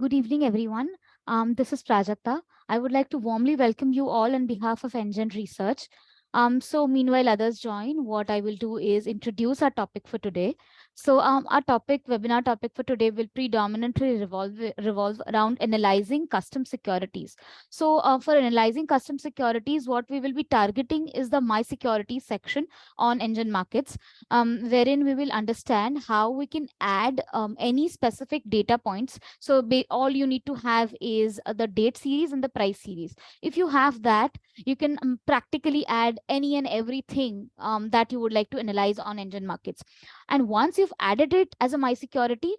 Good evening, everyone. This is Prajakta. I would like to warmly welcome you all on behalf of NGEN Research. So meanwhile others join, what I will do is introduce our topic for today. So our webinar topic for today will predominantly revolve around analyzing custom securities. So for analyzing custom securities, what we will be targeting is the My Securities section on NGEN Markets, wherein we will understand how we can add any specific data points. So all you need to have is the date series and the price series. If you have that, you can practically add any and everything that you would like to analyze on NGEN Markets. And once you've added it as a My Security,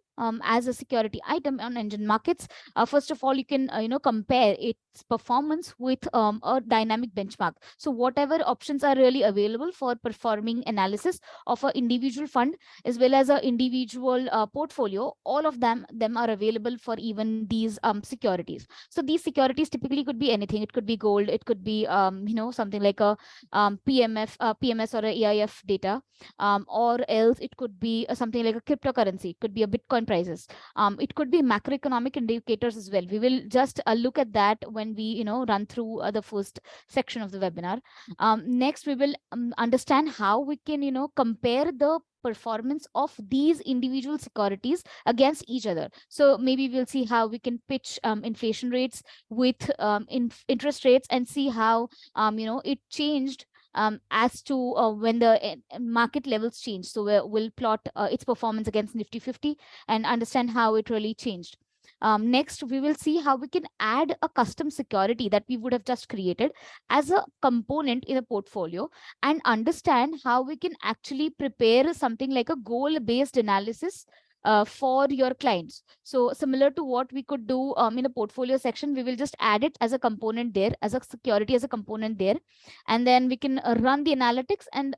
as a security item on NGEN Markets, first of all, you can compare its performance with a dynamic benchmark. So whatever options are really available for performing analysis of an individual fund as well as an individual portfolio, all of them are available for even these securities. So these securities typically could be anything. It could be gold, it could be something like a PMS or a EIF data, or else it could be something like a cryptocurrency. It could be a Bitcoin prices. It could be macroeconomic indicators as well. We will just look at that when we run through the first section of the webinar. Next, we will understand how we can compare the performance of these individual securities against each other. So maybe we'll see how we can pitch inflation rates with interest rates and see how it changed as to when the market levels change. So we'll plot its performance against Nifty 50 and understand how it really changed. Next, we will see how we can add a custom security that we would have just created as a component in a portfolio and understand how we can actually prepare something like a goal-based analysis for your clients. So similar to what we could do in a portfolio section, we will just add it as a component there, as a security, as a component there. And then we can run the analytics and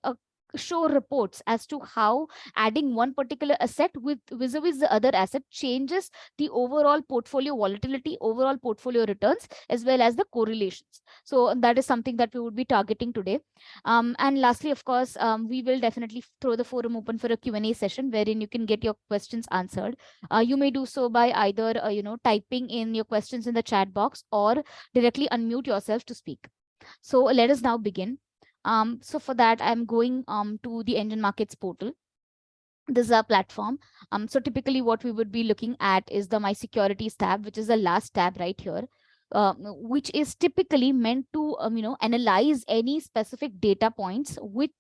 show reports as to how adding one particular asset with vis-a-vis the other asset changes the overall portfolio volatility, overall portfolio returns, as well as the correlations. So that is something that we would be targeting today. And lastly, of course, we will definitely throw the forum open for a Q&A session wherein you can get your questions answered. You may do so by either typing in your questions in the chat box or directly unmute yourself to speak. So let us now begin. So for that, I'm going to the NGEN Markets portal. This is our platform. So typically what we would be looking at is the My Securities tab, which is the last tab right here. Which is typically meant to analyze any specific data points with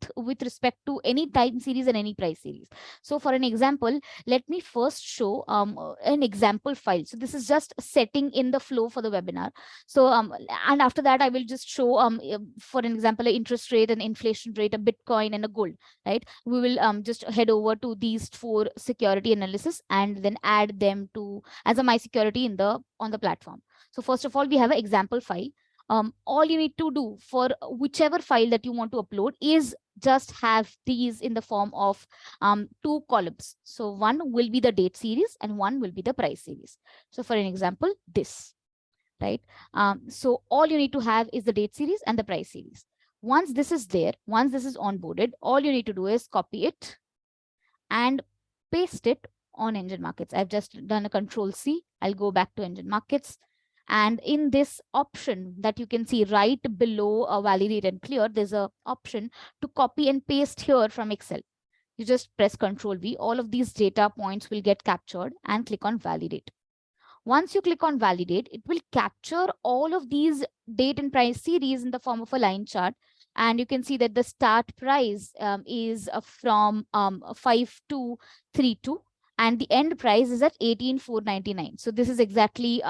respect to any time series and any price series. So for an example, let me first show an example file. So this is just setting in the flow for the webinar. So and after that I will just show for an example, an interest rate, an inflation rate, a Bitcoin, and a gold. Right, we will just head over to these 4 security analysis and then add them to as a My Security on the platform. So first of all, we have an example file. All you need to do for whichever file that you want to upload is just have these in the form of 2 columns. So one will be the date series and one will be the price series. So for an example, this, right? So all you need to have is the date series and the price series. Once this is there, once this is onboarded, all you need to do is copy it and paste it on NGEN Markets. I've just done a Control-C. I'll go back to NGEN Markets. And in this option that you can see right below validate and clear, there's a option to copy and paste here from Excel. You just press Control-V. All of these data points will get captured and click on validate. Once you click on validate, it will capture all of these date and price series in the form of a line chart. And you can see that the start price is from 5232. And the end price is at 18,499. So this is exactly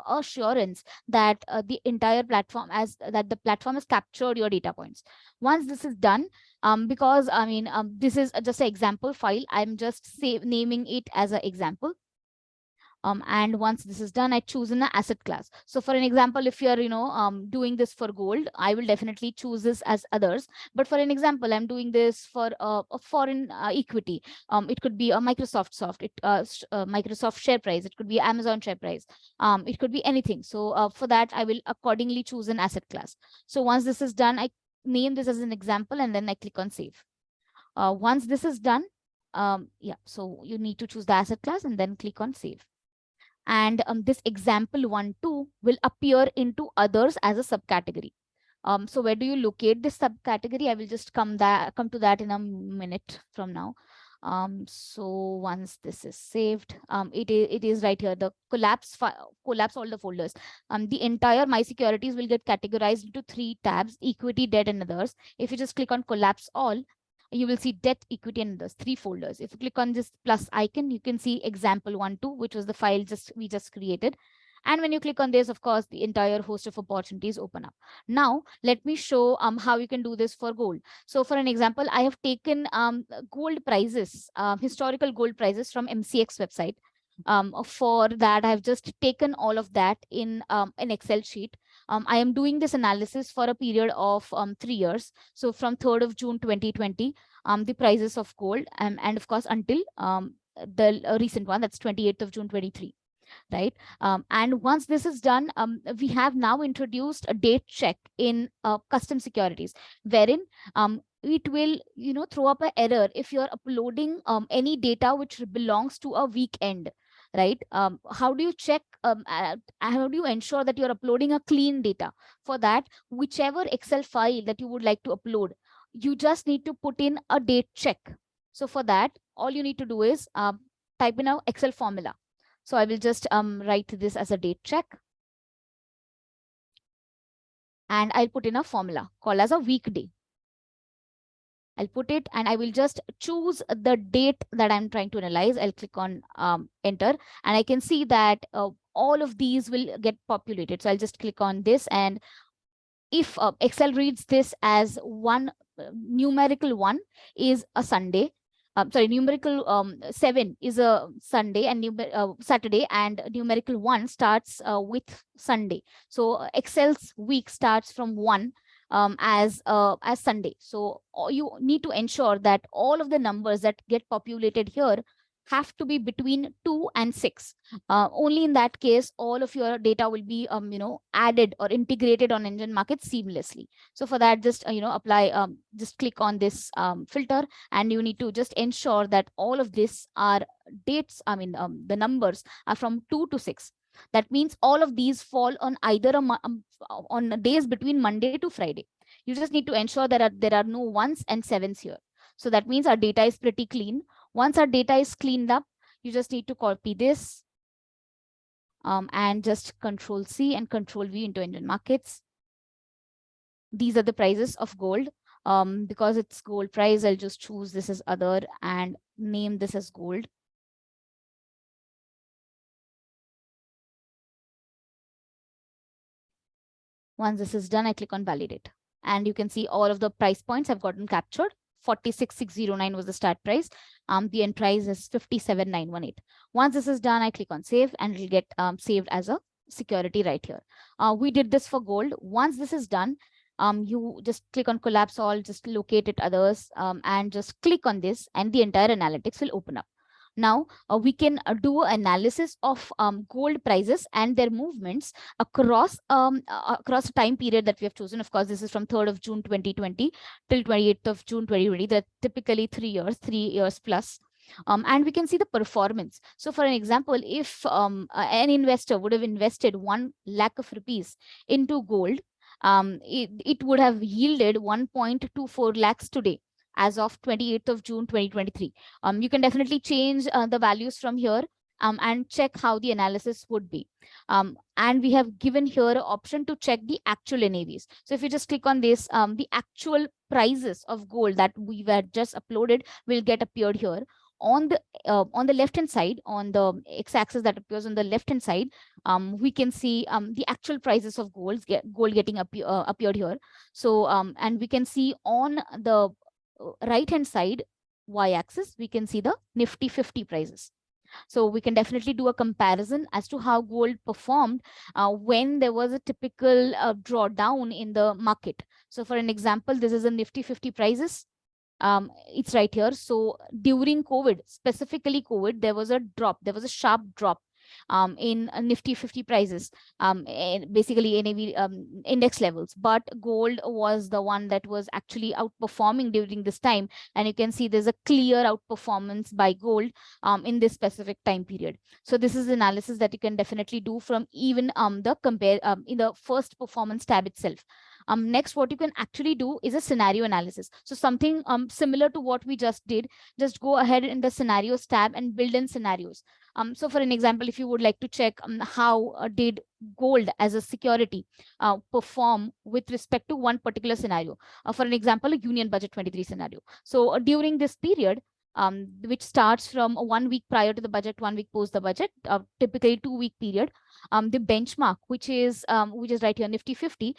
assurance that the entire platform that the platform has captured your data points. Once this is done, because this is just an example file, I'm just naming it as an example. And once this is done, I choose an asset class. So for an example, if you're doing this for gold, I will definitely choose this as others. But for an example, I'm doing this for a foreign equity. It could be a Microsoft Microsoft share price. It could be Amazon share price. It could be anything. So for that, I will accordingly choose an asset class. So once this is done, I name this as an example and then I click on save. Once this is done, so you need to choose the asset class and then click on save. And this example 1, 2 will appear into others as a subcategory. So where do you locate this subcategory? I will just come to that in a minute from now. So once this is saved, it is right here. The collapse all the folders. The entire my securities will get categorized into 3 tabs: equity, debt, and others. If you just click on collapse all, you will see debt, equity, and others, 3 folders. If you click on this plus icon, you can see example 1, 2, which was the file we just created. And when you click on this, of course, the entire host of opportunities open up. Now, let me show how you can do this for gold. So for an example, I have taken gold prices, historical gold prices from MCX website. For that, I've just taken all of that in an Excel sheet. I am doing this analysis for a period of 3 years. So from 3rd of June 2020, the prices of gold, and of course, until the recent one, that's 28th of June 23. Right. And once this is done, we have now introduced a date check in custom securities, wherein it will, throw up an error if you're uploading any data which belongs to a weekend. Right. How do you check? How do you ensure that you're uploading a clean data? For that, whichever Excel file that you would like to upload, you just need to put in a date check. So for that, all you need to do is type in an Excel formula. So I will just write this as a date check. And I'll put in a formula called as a weekday. I'll put it and I will just choose the date that I'm trying to analyze. I'll click on enter, and I can see that all of these will get populated. So I'll just click on this, and if Excel reads this as numerical 1 is a Sunday, numerical 7 is a Sunday and Saturday, and numerical 1 starts with Sunday. So Excel's week starts from 1 as Sunday. So you need to ensure that all of the numbers that get populated here have to be between 2 and 6. Only in that case, all of your data will be, added or integrated on NGEN Markets seamlessly. So for that, just, apply, just click on this filter, and you need to just ensure that all of this are dates. The numbers are from 2 to 6. That means all of these fall on either on days between Monday to Friday. You just need to ensure that there are no 1s and 7s here. So that means our data is pretty clean. Once our data is cleaned up, you just need to copy this and just Control C and Control V into NGEN Markets. These are the prices of gold. Because it's gold price, I'll just choose this as other and name this as gold. Once this is done, I click on validate, and you can see all of the price points have gotten captured. 46,609 was the start price. The end price is 57,918. Once this is done, I click on save, and it'll get saved as a security right here. We did this for gold. Once this is done, you just click on collapse all, just locate it others, and just click on this, and the entire analytics will open up. Now we can do analysis of gold prices and their movements across across the time period that we have chosen. Of course, this is from 3rd of June 2020 till 28th of June 2020. That typically 3 years plus. And we can see the performance. So for an example, if an investor would have invested 1 lakh of rupees into gold, it would have yielded 1.24 lakhs today, as of 28th of June 2023. You can definitely change the values from here and check how the analysis would be. And we have given here an option to check the actual NAVs. So if you just click on this, the actual prices of gold that we were just uploaded will get appeared here. On the left hand side, on the x-axis that appears on the left hand side, we can see the actual prices of gold getting appeared here. So and we can see on the right hand side y-axis, we can see the Nifty 50 prices. So we can definitely do a comparison as to how gold performed when there was a typical drawdown in the market. So for an example, this is a Nifty 50 prices. It's right here. So during COVID, specifically COVID, there was a drop. There was a sharp drop in Nifty 50 prices, basically NAV index levels, but gold was the one that was actually outperforming during this time. And you can see there's a clear outperformance by gold in this specific time period. So this is analysis that you can definitely do from even the compare in the first performance tab itself. Next, what you can actually do is a scenario analysis. So something similar to what we just did, just go ahead in the scenarios tab and build in scenarios. So for an example, if you would like to check how did gold as a security perform with respect to one particular scenario. For an example, a Union Budget 23 scenario. So during this period, which starts from 1 week prior to the budget, 1 week post the budget, typically 2-week period, the benchmark, which is right here, Nifty 50,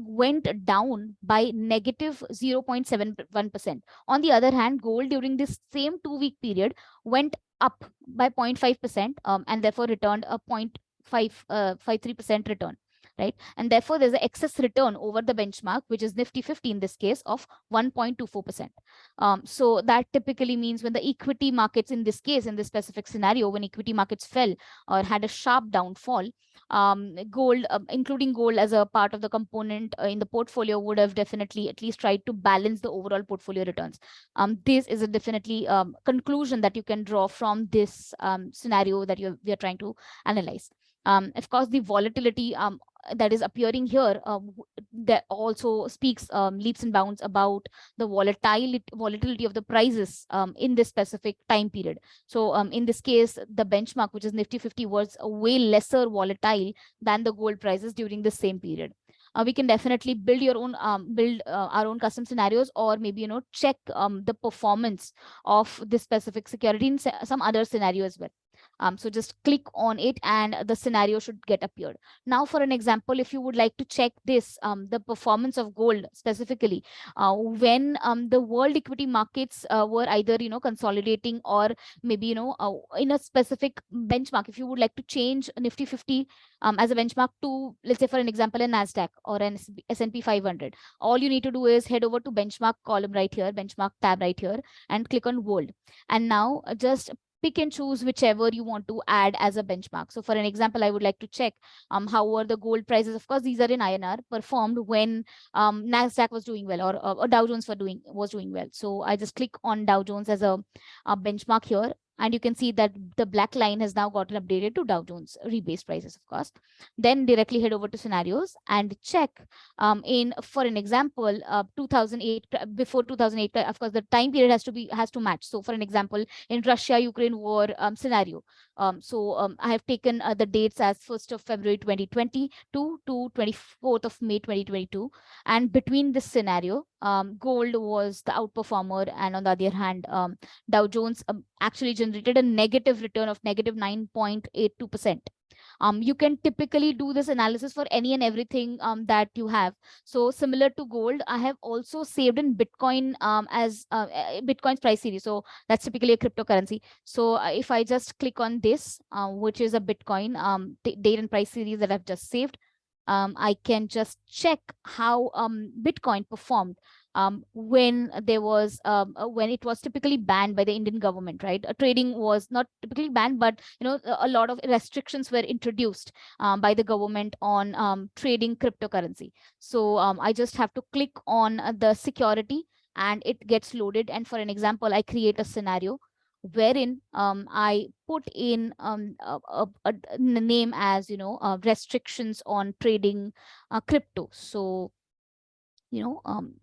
went down by negative 0.71%. On the other hand, gold during this same 2-week period went up by 0.5%, and therefore returned a 0.53% return. Right, and therefore there's an excess return over the benchmark, which is Nifty 50 in this case, of 1.24%. So that typically means when the equity markets, in this case, in this specific scenario, when equity markets fell or had a sharp downfall, gold, including gold as a part of the component in the portfolio, would have definitely at least tried to balance the overall portfolio returns. This is a definitely conclusion that you can draw from this scenario that we are trying to analyze. Of course, the volatility that is appearing here that also speaks leaps and bounds about the volatility of the prices in this specific time period. So in this case, the benchmark, which is Nifty 50, was way lesser volatile than the gold prices during the same period. We can definitely build your own our own custom scenarios, or maybe check the performance of this specific security in some other scenario as well. So just click on it and the scenario should get appeared. Now, for an example, if you would like to check this, the performance of gold specifically, when the world equity markets were either, consolidating, or maybe, in a specific benchmark, if you would like to change Nifty 50 as a benchmark to, let's say, for an example, a NASDAQ or an S&P 500, all you need to do is head over to benchmark column right here, benchmark tab right here, and click on gold. And now just pick and choose whichever you want to add as a benchmark. So for an example, I would like to check how were the gold prices, of course these are in INR, performed when NASDAQ was doing well, or Dow Jones was doing well. So I just click on Dow Jones as a benchmark here, and you can see that the black line has now gotten updated to Dow Jones rebased prices, of course. Then directly head over to scenarios and check for an example, 2008, before 2008, of course the time period has to match. So for an example, in Russia-Ukraine war scenario, I have taken the dates as 1st of February 2020 to 24th of May 2022, and between this scenario, gold was the outperformer, and on the other hand, Dow Jones actually generated a negative return of negative 9.82%. You can typically do this analysis for any and everything that you have. So similar to gold, I have also saved in Bitcoin as Bitcoin's price series. So that's typically a cryptocurrency. So if I just click on this, which is a Bitcoin date and price series that I've just saved, I can just check how Bitcoin performed when there was when it was typically banned by the Indian government, right? Trading was not typically banned, but a lot of restrictions were introduced by the government on trading cryptocurrency. So I just have to click on the security and it gets loaded. And for an example, I create a scenario wherein I put in a name as restrictions on trading crypto. So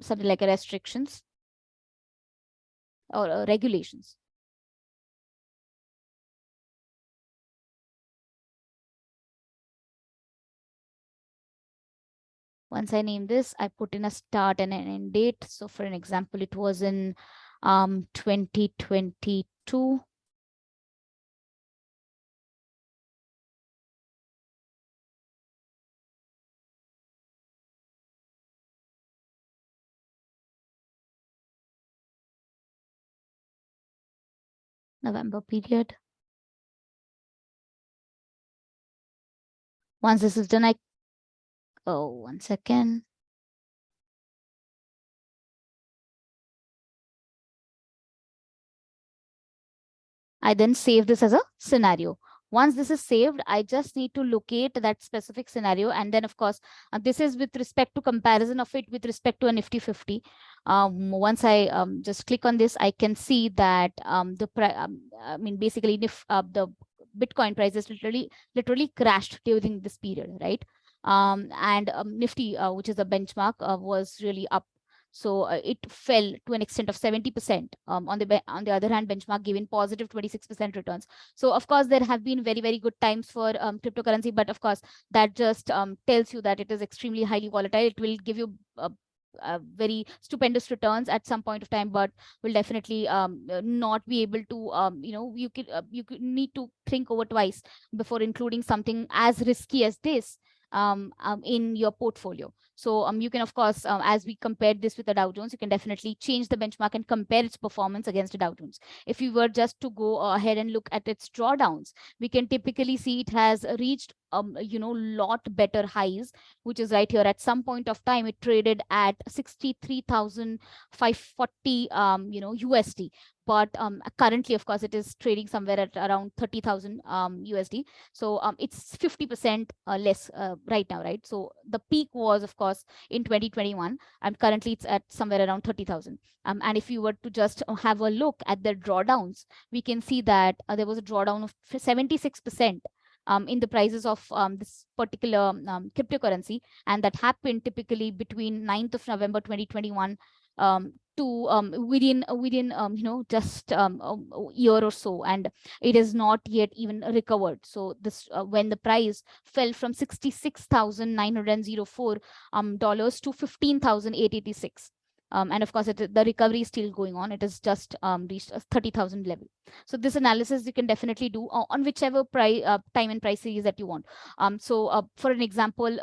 something like a restrictions or regulations. Once I name this, I put in a start and an end date. So for an example, it was in 2022. November period. Once this is done, one second. I then save this as a scenario. Once this is saved, I just need to locate that specific scenario. And then, of course, this is with respect to comparison of it with respect to a Nifty 50. Once I just click on this, I can see that I mean, basically, if the Bitcoin prices literally crashed during this period, right? And Nifty, which is a benchmark, was really up. So it fell to an extent of 70%. On the other hand, benchmark giving positive 26% returns. So of course, there have been very, very good times for cryptocurrency, but of course, that just tells you that it is extremely highly volatile. It will give you very stupendous returns at some point of time, but will definitely not be able to, you could need to think over twice before including something as risky as this in your portfolio. So you can, of course, as we compared this with the Dow Jones, you can definitely change the benchmark and compare its performance against the Dow Jones. If you were just to go ahead and look at its drawdowns, we can typically see it has reached lot better highs, which is right here. At some point of time, it traded at 63,540 USD. But currently, of course, it is trading somewhere at around 30,000 USD. So it's 50% less right now, right? So the peak was, of course, in 2021, and currently it's at somewhere around 30,000. And if you were to just have a look at the drawdowns, we can see that there was a drawdown of 76% in the prices of this particular cryptocurrency, and that happened typically between 9th of November 2021 to within just a year or so, and it is not yet even recovered. So this when the price fell from $66,904 dollars to $15,886. And of course, the recovery is still going on. It is just reached a 30,000 level. So this analysis you can definitely do on whichever time and price series that you want. So for an example,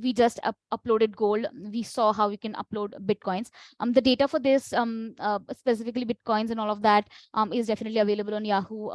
we just uploaded gold. We saw how you can upload Bitcoins. The data for this, specifically Bitcoins and all of that, is definitely available on Yahoo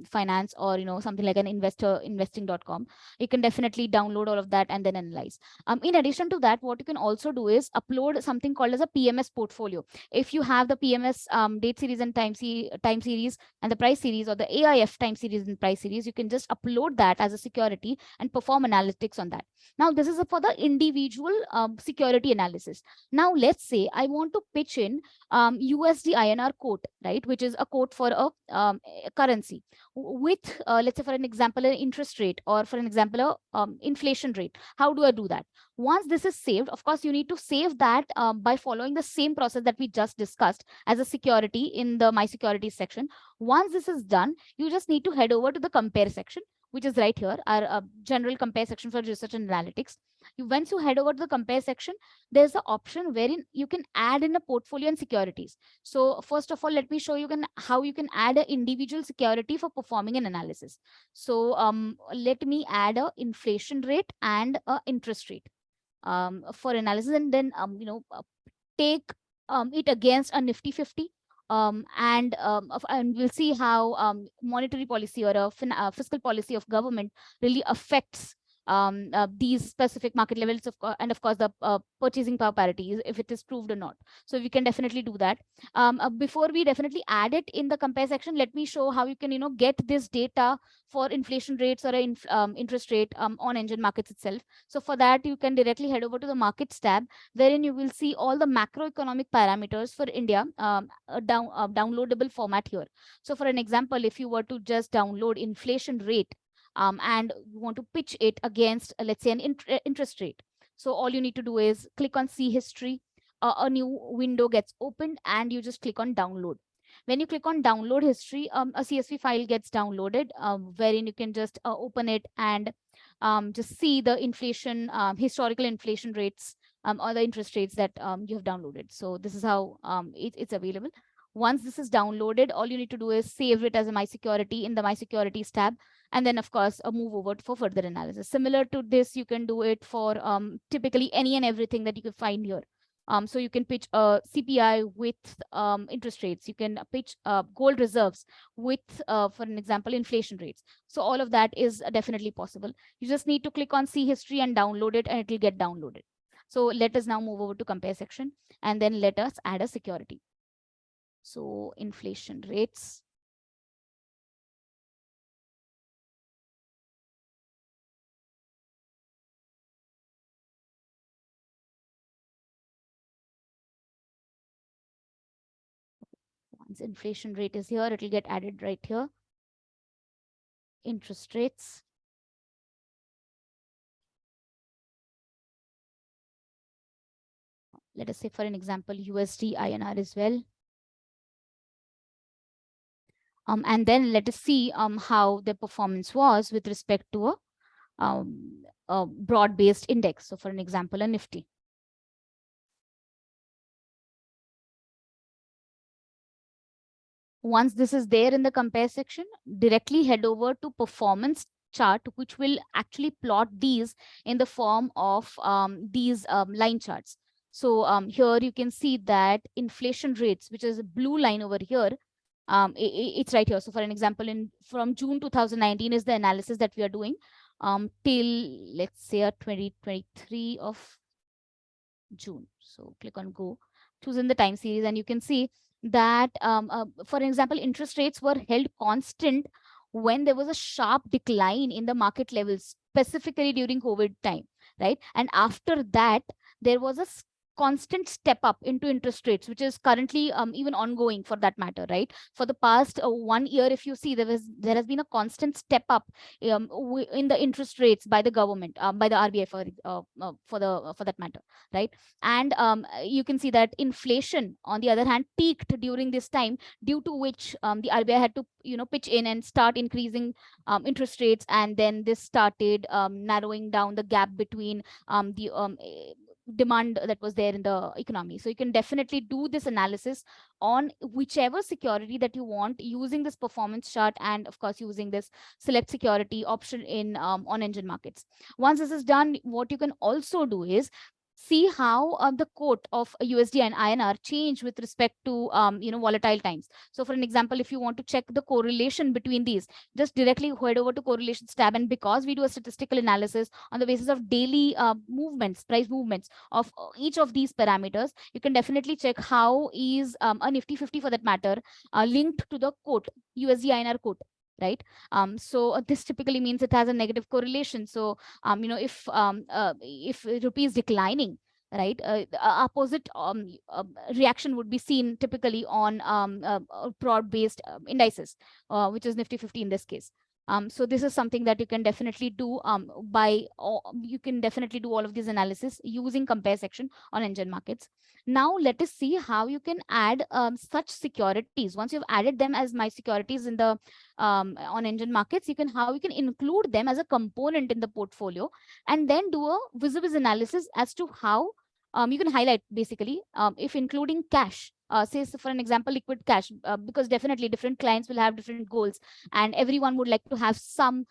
Finance, or something like an investing.com. You can definitely download all of that and then analyze. In addition to that, what you can also do is upload something called as a PMS portfolio. If you have the PMS date series and time series and the price series, or the AIF time series and price series, you can just upload that as a security and perform analytics on that. Now, this is for the individual security analysis. Now, let's say I want to pitch in USD INR quote, right, which is a quote for a currency with, let's say, for an example, an interest rate, or for an example, inflation rate. How do I do that? Once this is saved, of course, you need to save that by following the same process that we just discussed as a security in the My Securities section. Once this is done, you just need to head over to the compare section, which is right here, our general compare section for research and analytics. Once you head over to the compare section, there's an option wherein you can add in a portfolio and securities. So first of all, let me show you how you can add an individual security for performing an analysis. So let me add a inflation rate and a interest rate for analysis, and then take it against a Nifty 50. And we'll see how monetary policy or a fiscal policy of government really affects these specific market levels, and of course the purchasing power parity, if it is proved or not. So we can definitely do that. Before we definitely add it in the compare section, let me show how you can get this data for inflation rates or interest rate on NGEN Markets itself. So for that, you can directly head over to the Markets tab, wherein you will see all the macroeconomic parameters for India, a downloadable format here. So for an example, if you were to just download inflation rate and you want to pitch it against, let's say, an interest rate. So all you need to do is click on See History. A new window gets opened, and you just click on Download. When you click on Download History, a CSV file gets downloaded, wherein you can just open it and just see the inflation, historical inflation rates, or the interest rates that you have downloaded. So this is how it's available. Once this is downloaded, all you need to do is save it as a My Security in the My Securities tab, and then, of course, move over for further analysis. Similar to this, you can do it for typically any and everything that you can find here. So you can pitch CPI with interest rates. You can pitch gold reserves with, for an example, inflation rates. So all of that is definitely possible. You just need to click on See History and download it, and it will get downloaded. So let us now move over to compare section, and then let us add a security. So inflation rates. Once inflation rate is here, it will get added right here. Interest rates. Let us say, for an example, USD INR as well. And then let us see how the performance was with respect to a broad-based index. So for an example, a Nifty. Once this is there in the compare section, directly head over to performance chart, which will actually plot these in the form of these line charts. So here you can see that inflation rates, which is a blue line over here, it's right here. So for an example, from June 2019 is the analysis that we are doing till, let's say, 2023 of June. So click on go, choose in the time series, and you can see that, for example, interest rates were held constant when there was a sharp decline in the market levels, specifically during COVID time, right? And after that, there was a constant step up into interest rates, which is currently even ongoing for that matter, right? For the past 1 year, if you see, there has been a constant step up in the interest rates by the government, by the RBI for that matter, right? And you can see that inflation, on the other hand, peaked during this time, due to which the RBI had to pitch in and start increasing interest rates, and then this started narrowing down the gap between the demand that was there in the economy. So you can definitely do this analysis on whichever security that you want using this performance chart, and of course using this select security option in on NGEN Markets. Once this is done, what you can also do is see how the quote of USD and INR change with respect to volatile times. So for an example, if you want to check the correlation between these, just directly head over to correlations tab, and because we do a statistical analysis on the basis of daily price movements of each of these parameters, you can definitely check how is a Nifty 50 for that matter linked to the quote, USD INR quote, right? So this typically means it has a negative correlation. So if rupee is declining, right, the opposite reaction would be seen typically on broad-based indices, which is Nifty 50 in this case. So this is something that you can definitely do you can definitely do all of these analysis using compare section on NGEN Markets. Now let us see how you can add such securities. Once you've added them as my securities in the on NGEN Markets, how you can include them as a component in the portfolio, and then do a vis-a-vis analysis as to how you can highlight basically if including cash, say for an example liquid cash, because definitely different clients will have different goals, and everyone would like to have some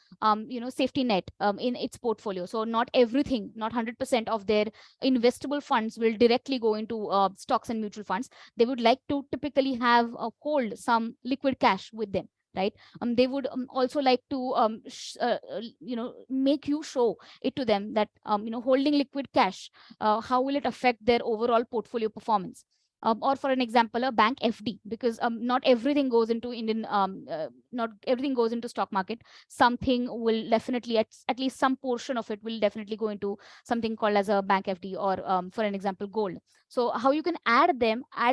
safety net in its portfolio. So not everything, not 100% of their investable funds will directly go into stocks and mutual funds. They would like to typically have hold some liquid cash with them, right? They would also like to make you show it to them that holding liquid cash, how will it affect their overall portfolio performance. Or for an example, a bank FD, because not everything goes into not everything goes into stock market. Something will definitely, at least some portion of it will definitely go into something called as a bank FD, or for an example, gold. So how you can add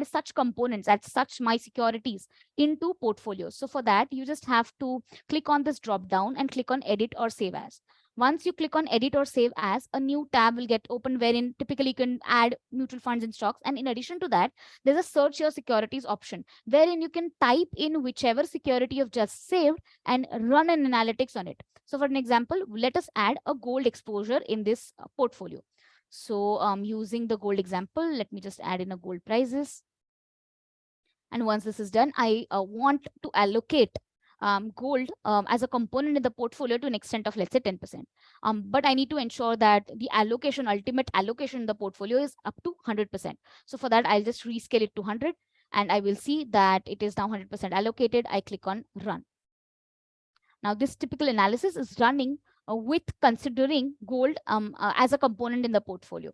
such components, add such my securities into portfolios. So for that, you just have to click on this drop down and click on edit or save as. Once you click on edit or save as, a new tab will get open wherein typically you can add mutual funds and stocks. And in addition to that, there's a search your securities option wherein you can type in whichever security you've just saved and run an analytics on it. So for an example, let us add a gold exposure in this portfolio. So using the gold example, let me just add in a gold prices. And once this is done, I want to allocate gold as a component in the portfolio to an extent of, let's say, 10%. But I need to ensure that the allocation, ultimate allocation in the portfolio is up to 100%. So for that, I'll just rescale it to 100, and I will see that it is now 100% allocated. I click on run. Now this typical analysis is running with considering gold as a component in the portfolio.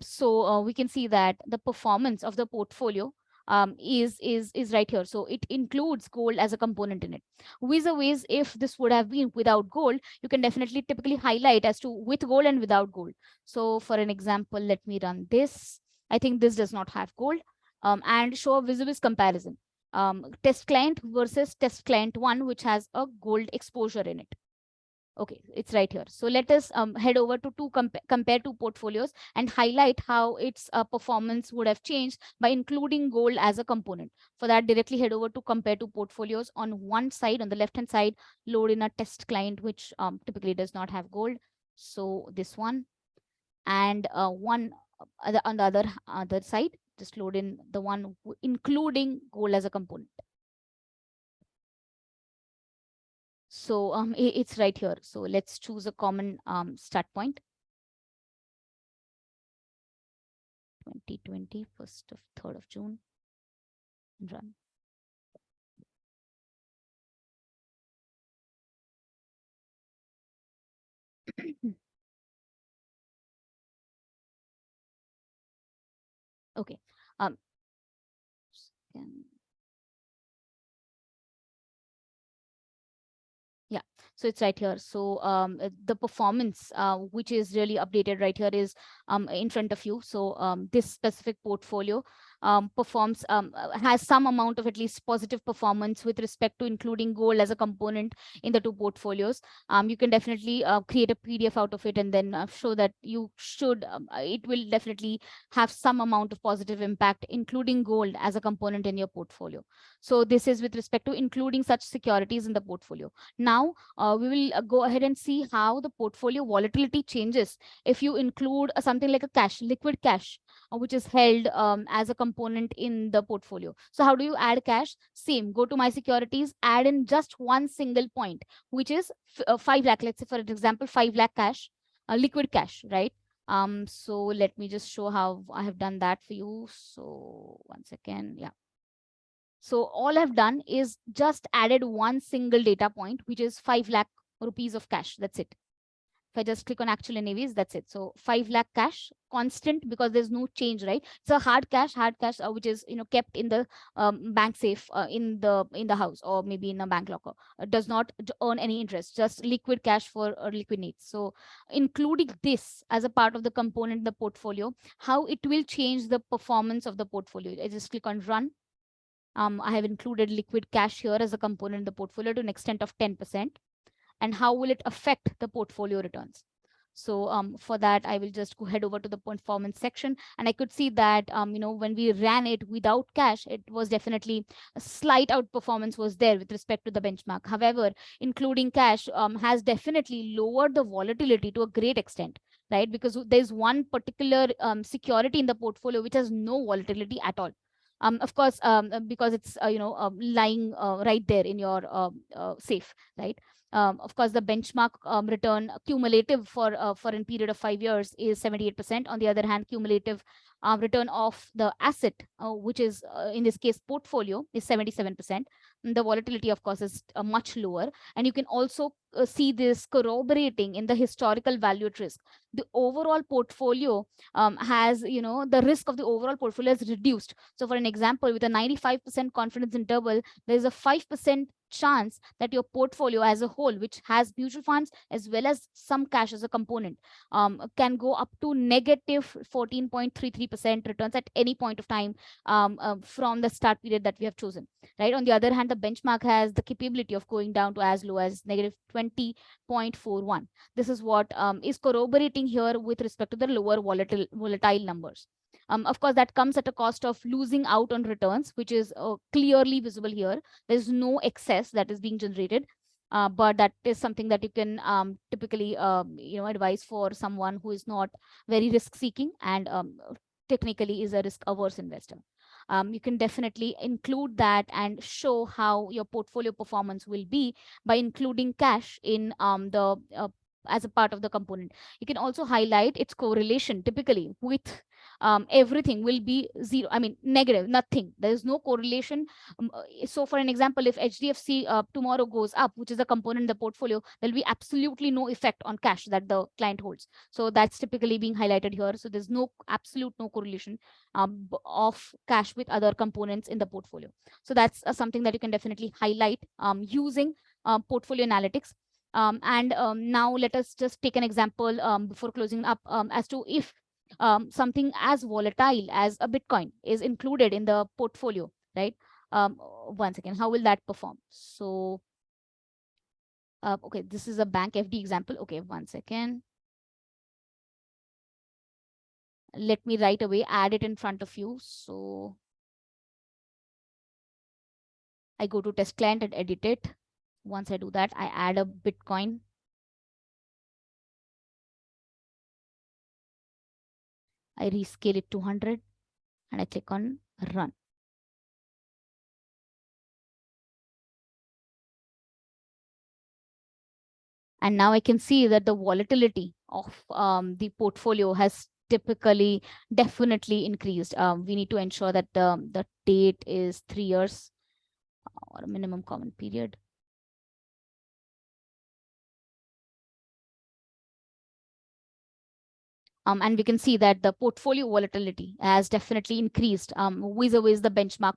So we can see that the performance of the portfolio is right here. So it includes gold as a component in it. Vis-a-vis, if this would have been without gold, you can definitely typically highlight as to with gold and without gold. So for an example, let me run this. I think this does not have gold, and show a vis-a-vis comparison. Test client versus test client 1, which has a gold exposure in it. Okay, it's right here. So let us head over to compare two portfolios and highlight how its performance would have changed by including gold as a component. For that, directly head over to compare two portfolios. On one side, on the left-hand side, load in a test client, which typically does not have gold. So this one, and one on the other side, just load in the one including gold as a component. So it's right here. So let's choose a common start point. 2020, 3rd of June, and run. Okay. Yeah, so it's right here. So the performance, which is really updated right here, is in front of you. So this specific portfolio performs has some amount of at least positive performance with respect to including gold as a component in the two portfolios. You can definitely create a PDF out of it and then show that you should. It will definitely have some amount of positive impact, including gold as a component in your portfolio. So this is with respect to including such securities in the portfolio. Now, we will go ahead and see how the portfolio volatility changes if you include something like a cash, liquid cash, which is held as a component in the portfolio. So how do you add cash? Same, go to my securities, add in just one single point, which is 5 lakh. Let's say, for example, 5 lakh cash, liquid cash, right? So let me just show how I have done that for you. So one second, yeah. So all I've done is just added one single data point, which is 5 lakh rupees of cash. That's it. If I just click on actual NAVs, that's it. So 5 lakh cash, constant, because there's no change, right? It's a hard cash, which is kept in the bank safe in the house, or maybe in a bank locker. It does not earn any interest, just liquid cash for liquid needs. So including this as a part of the component in the portfolio, how it will change the performance of the portfolio. I just click on run. I have included liquid cash here as a component in the portfolio to an extent of 10%. And how will it affect the portfolio returns? So for that, I will just go head over to the performance section, and I could see that when we ran it without cash, it was definitely a slight outperformance was there with respect to the benchmark. However, including cash has definitely lowered the volatility to a great extent, right? Because there's one particular security in the portfolio which has no volatility at all. Of course, because it's lying right there in your safe, right? Of course, the benchmark return cumulative for a period of 5 years is 78%. On the other hand, cumulative return of the asset, which is in this case portfolio, is 77%. The volatility, of course, is much lower. And you can also see this corroborating in the historical value at risk. The overall portfolio has, the risk of the overall portfolio is reduced. So for an example, with a 95% confidence interval, there is a 5% chance that your portfolio as a whole, which has mutual funds as well as some cash as a component, can go up to negative 14.33% returns at any point of time from the start period that we have chosen, right? On the other hand, the benchmark has the capability of going down to as low as negative 20.41. This is what is corroborating here with respect to the lower volatile numbers. Of course, that comes at a cost of losing out on returns, which is clearly visible here. There's no excess that is being generated, but that is something that you can typically advise for someone who is not very risk seeking and technically is a risk averse investor. You can definitely include that and show how your portfolio performance will be by including cash in the as a part of the component. You can also highlight its correlation typically with everything will be zero. I mean, negative, nothing. There is no correlation. So for an example, if HDFC tomorrow goes up, which is a component in the portfolio, there'll be absolutely no effect on cash that the client holds. So that's typically being highlighted here. So there's no correlation of cash with other components in the portfolio. So that's something that you can definitely highlight using portfolio analytics. Now let us just take an example before closing up as to if something as volatile as a Bitcoin is included in the portfolio, right? Once again, how will that perform? So, okay, this is a bank FD example. Okay, one second. Let me right away add it in front of you. So I go to test client and edit it. Once I do that, I add a Bitcoin. I rescale it to 100 and I click on run. And now I can see that the volatility of the portfolio has definitely increased. We need to ensure that the date is 3 years or a minimum common period. And we can see that the portfolio volatility has definitely increased vis-a-vis the benchmark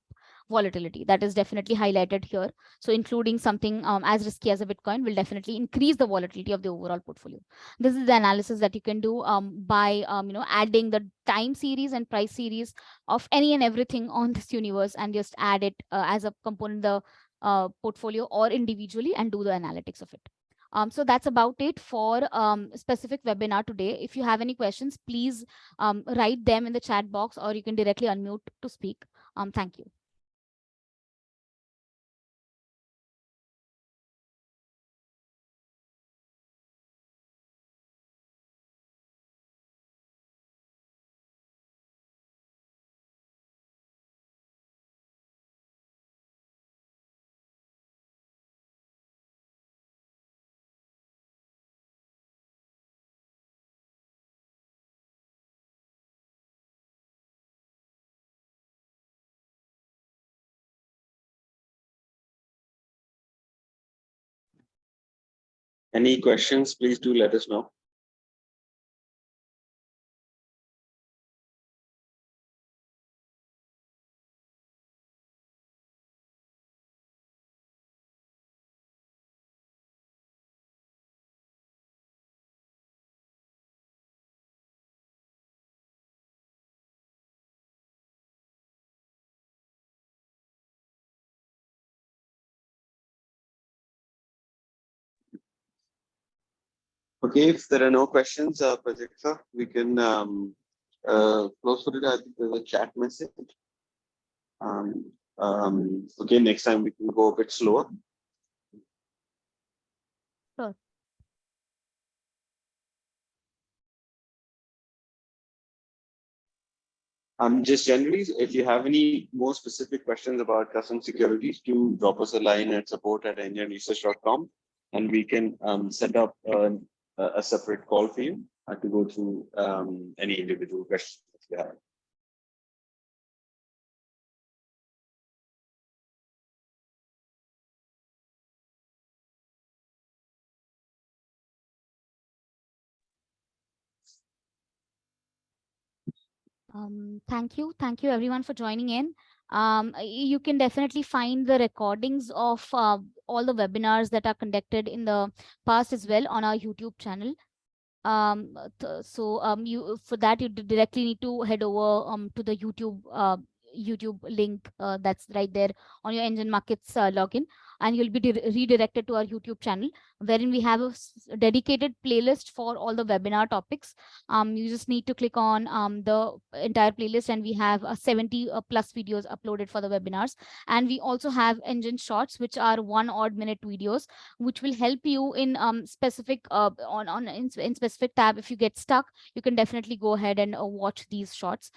volatility. That is definitely highlighted here. So including something as risky as a Bitcoin will definitely increase the volatility of the overall portfolio. This is the analysis that you can do by adding the time series and price series of any and everything on this universe and just add it as a component the portfolio or individually and do the analytics of it. So that's about it for specific webinar today. If you have any questions, please write them in the chat box or you can directly unmute to speak. Thank you. Any questions, please do let us know. Okay, if there are no questions, Prajakta, we can close for it. I think there's a chat message. Okay, next time we can go a bit slower. Sure. Just generally, if you have any more specific questions about custom securities, do drop us a line at support@ngenresearch.com and we can set up a separate call for you to go through any individual questions that you have. Thank you everyone for joining in. You can definitely find the recordings of all the webinars that are conducted in the past as well on our YouTube channel. You for that you directly need to head over to the YouTube link that's right there on your NGEN Markets login, and you'll be redirected to our YouTube channel, wherein we have a dedicated playlist for all the webinar topics. You just need to click on the entire playlist, and we have 70 plus videos uploaded for the webinars. And we also have NGEN Shorts, which are 1 odd minute videos, which will help you in specific in specific tab. If you get stuck, you can definitely go ahead and watch these shorts,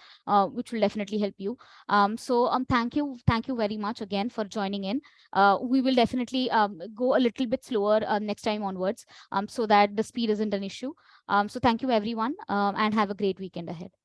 which will definitely help you. Thank you very much again for joining in. We will definitely go a little bit slower next time onwards, so that the speed isn't an issue. So thank you everyone, and have a great weekend ahead.